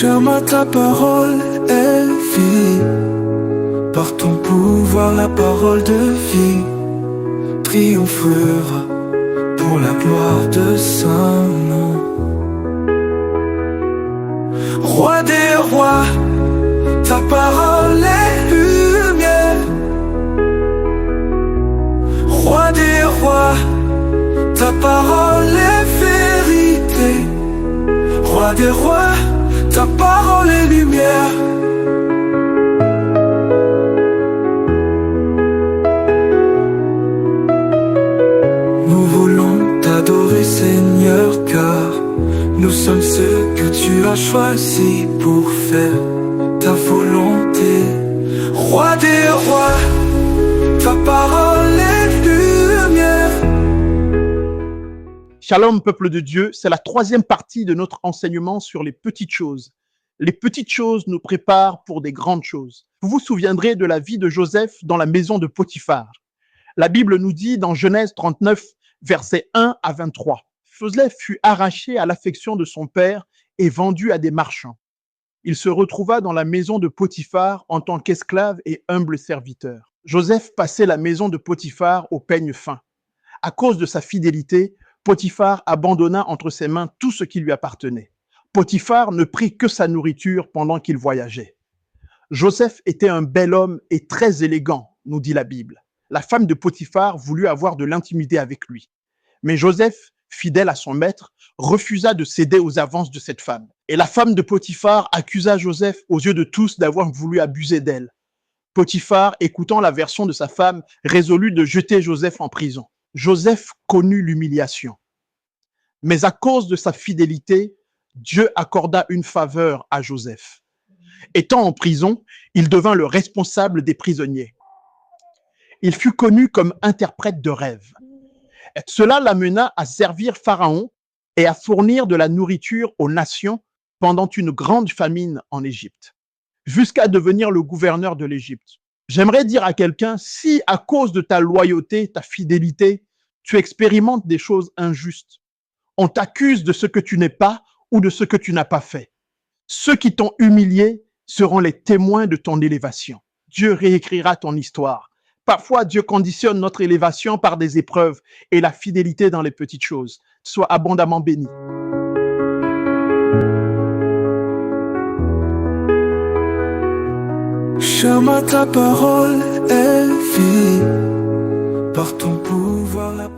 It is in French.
Chama ta parole est vie. Par ton pouvoir, la parole de vie triomphera pour la gloire de Saint nom. Roi des rois, ta parole est lumière. Roi des rois, ta parole est vérité. Roi des rois, ta parole est lumière. Nous voulons t'adorer Seigneur, car nous sommes ceux que tu as choisis pour faire ta volonté. Roi des rois, ta parole est lumière. Shalom, peuple de Dieu, c'est la troisième partie de notre enseignement sur les petites choses. Les petites choses nous préparent pour des grandes choses. Vous vous souviendrez de la vie de Joseph dans la maison de Potiphar. La Bible nous dit dans Genèse 39, versets 1 à 23, Joseph fut arraché à l'affection de son père et vendu à des marchands. Il se retrouva dans la maison de Potiphar en tant qu'esclave et humble serviteur. Joseph passait la maison de Potiphar au peigne fin. À cause de sa fidélité, Potiphar abandonna entre ses mains tout ce qui lui appartenait. Potiphar ne prit que sa nourriture pendant qu'il voyageait. Joseph était un bel homme et très élégant, nous dit la Bible. La femme de Potiphar voulut avoir de l'intimité avec lui. Mais Joseph, fidèle à son maître, refusa de céder aux avances de cette femme. Et la femme de Potiphar accusa Joseph aux yeux de tous d'avoir voulu abuser d'elle. Potiphar, écoutant la version de sa femme, résolut de jeter Joseph en prison. Joseph connut l'humiliation. Mais à cause de sa fidélité, Dieu accorda une faveur à Joseph. Étant en prison, il devint le responsable des prisonniers. Il fut connu comme interprète de rêves. Cela l'amena à servir Pharaon et à fournir de la nourriture aux nations pendant une grande famine en Égypte, jusqu'à devenir le gouverneur de l'Égypte. J'aimerais dire à quelqu'un, si à cause de ta loyauté, ta fidélité, tu expérimentes des choses injustes, on t'accuse de ce que tu n'es pas ou de ce que tu n'as pas fait. Ceux qui t'ont humilié seront les témoins de ton élévation. Dieu réécrira ton histoire. Parfois, Dieu conditionne notre élévation par des épreuves et la fidélité dans les petites choses. Sois abondamment béni. Chama ta parole est vie. Par ton pouvoir, la